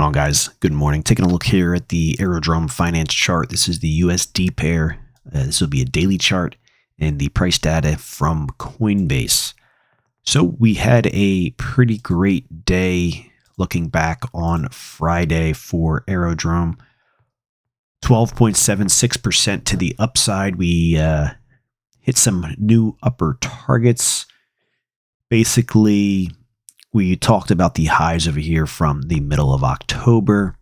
on, guys? Good morning. Taking a look here at the Aerodrome finance chart. This is the USD pair. This will be a daily chart and the price data from Coinbase. So we had a pretty great day looking back on Friday for Aerodrome. 12.76% to the upside. We hit some new upper targets. Basically, we talked about the highs over here from the middle of October.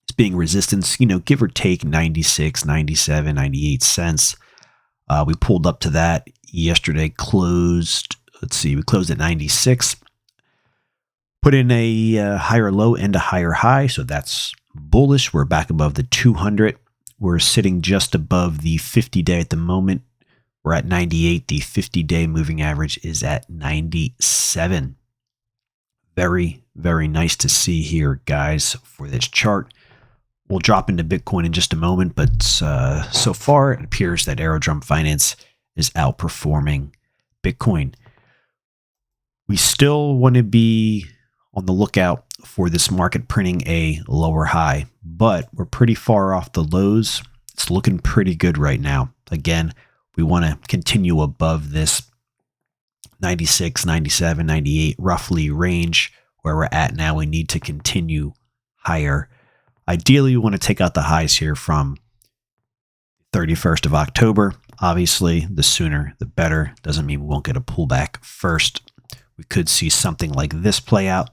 It's being resistance, give or take 96, 97, 98 cents. We pulled up to that yesterday, closed, we closed at 96. Put in a higher low and a higher high, so that's bullish. We're back above the 200. We're sitting just above the 50-day at the moment. We're at 98. The 50-day moving average is at 97. Very, very nice to see here, guys, for this chart. We'll drop into Bitcoin in just a moment, but so far it appears that Aerodrome Finance is outperforming Bitcoin. We still want to be on the lookout for this market printing a lower high, but we're pretty far off the lows. It's looking pretty good right now. Again, we want to continue above this 96, 97, 98 roughly range where we're at now. We need to continue higher. Ideally, we want to take out the highs here from 31st of October. Obviously, the sooner the better. Doesn't mean we won't get a pullback first. We could see something like this play out.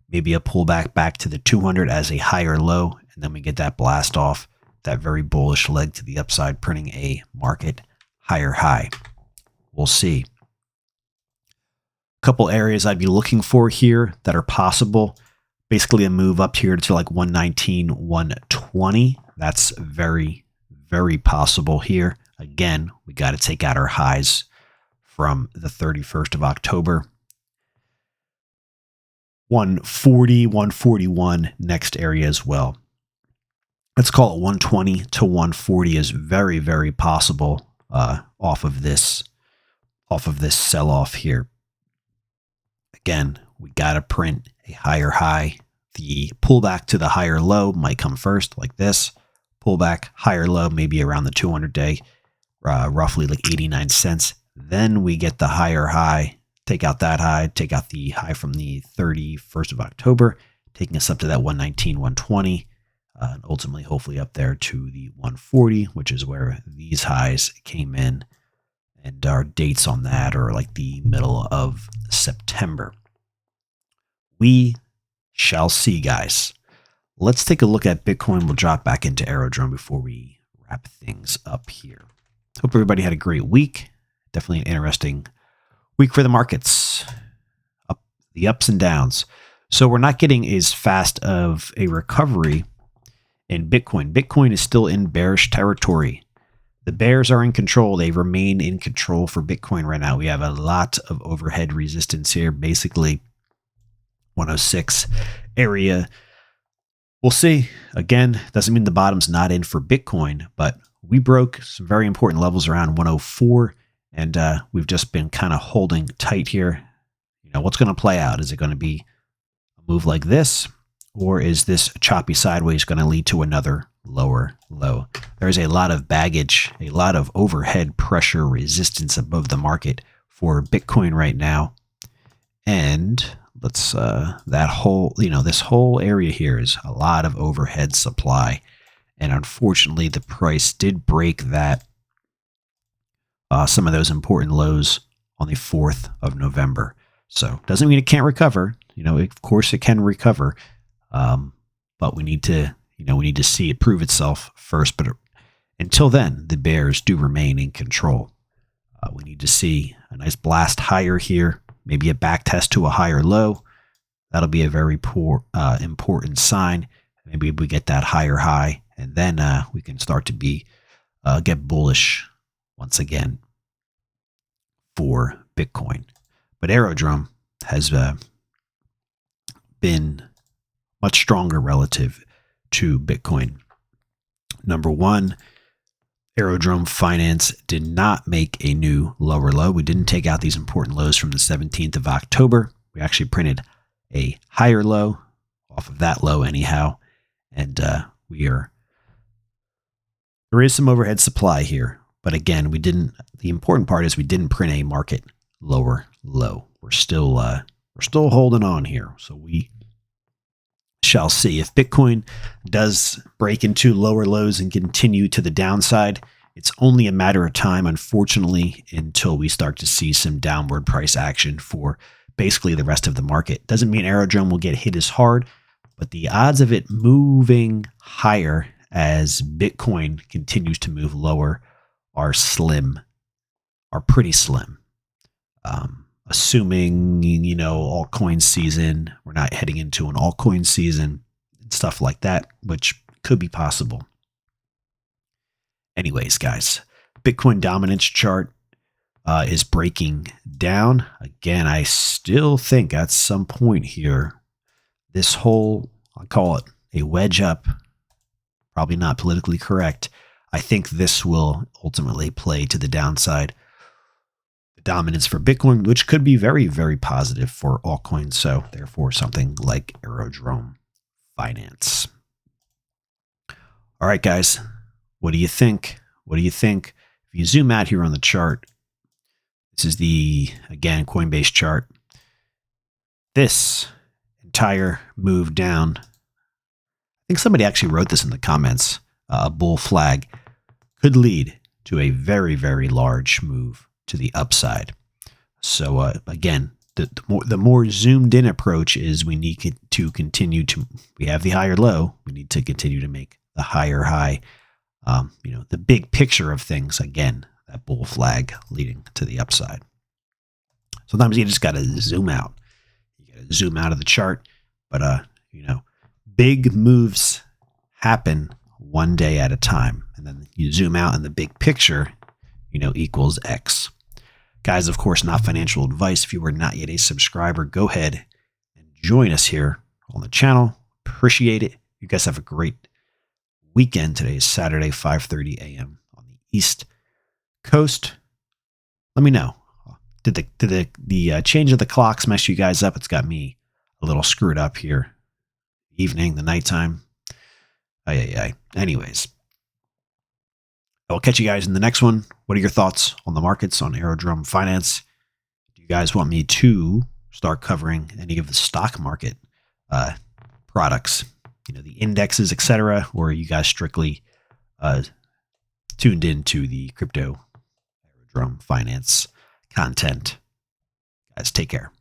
Maybe a pullback back to the 200 as a higher low, and then we get that blast off, that very bullish leg to the upside, printing a market higher high. We'll see. A couple areas I'd be looking for here that are possible. Basically a move up here to like 119, 120. That's very, very possible here. Again, we got to take out our highs from the 31st of October. 140, 141 next area as well. Let's call it 120 to 140 is very, very possible off of this sell-off here. Again, we got to print a higher high. The pullback to the higher low might come first, like this. Pullback, higher low, maybe around the 200-day, roughly like 89 cents. Then we get the higher high. Take out that high, take out the high from the 31st of October, taking us up to that 119, 120, and ultimately hopefully up there to the 140, which is where these highs came in. And our dates on that are like the middle of September. We shall see, guys. Let's take a look at Bitcoin. We'll drop back into Aerodrome before we wrap things up here. Hope everybody had a great week. Definitely an interesting week for the markets, the ups and downs. So we're not getting as fast of a recovery in Bitcoin. Bitcoin is still in bearish territory. The bears are in control. They remain in control for Bitcoin right now. We have a lot of overhead resistance here, basically 106 area. We'll see. Again, doesn't mean the bottom's not in for Bitcoin, but we broke some very important levels around 104. And we've just been kind of holding tight here. What's going to play out? Is it going to be a move like this? Or is this choppy sideways going to lead to another lower low? There's a lot of baggage, a lot of overhead pressure resistance above the market for Bitcoin right now. And let's, that whole, this whole area here is a lot of overhead supply. And unfortunately, the price did break that. Some of those important lows on the 4th of November. So doesn't mean it can't recover. Of course it can recover. But we need to, we need to see it prove itself first. But until then, the bears do remain in control. We need to see a nice blast higher here, maybe a back test to a higher low. That'll be a very important sign. Maybe we get that higher high, and then we can start to get bullish once again for Bitcoin. But Aerodrome has been much stronger relative to Bitcoin. Number one, Aerodrome Finance did not make a new lower low. We didn't take out these important lows from the 17th of October. We actually printed a higher low off of that low anyhow. And there is some overhead supply here. But again, the important part is we didn't print a market lower low. We're still holding on here. So we shall see. If Bitcoin does break into lower lows and continue to the downside, it's only a matter of time, unfortunately, until we start to see some downward price action for basically the rest of the market. Doesn't mean Aerodrome will get hit as hard, but the odds of it moving higher as Bitcoin continues to move lower are pretty slim. Assuming, altcoin season, we're not heading into an altcoin season and stuff like that, which could be possible. Anyways, guys, Bitcoin dominance chart is breaking down. Again, I still think at some point here, this whole, I'll call it a wedge up, probably not politically correct. I think this will ultimately play to the downside. The dominance for Bitcoin, which could be very, very positive for altcoins. So therefore, something like Aerodrome Finance. All right, guys, what do you think? What do you think? If you zoom out here on the chart, this is the, again, Coinbase chart. This entire move down, I think somebody actually wrote this in the comments, a bull flag could lead to a very, very large move to the upside. So again, the more zoomed in approach is we need to continue to, we have the higher low, we need to continue to make the higher high. The big picture of things, again, that bull flag leading to the upside. Sometimes you just got to zoom out. You got to zoom out of the chart, but big moves happen one day at a time, and then you zoom out and the big picture, equals X. Guys, of course, not financial advice. If you are not yet a subscriber, go ahead and join us here on the channel. Appreciate it. You guys have a great weekend. Today is Saturday, 5:30 a.m. on the East Coast. Let me know. Did the change of the clocks mess you guys up? It's got me a little screwed up here. Evening, the nighttime. Anyways, I'll catch you guys in the next one. What are your thoughts on the markets, on Aerodrome Finance? Do you guys want me to start covering any of the stock market products, the indexes, etc., or are you guys strictly tuned into the crypto Aerodrome Finance content? Guys, take care.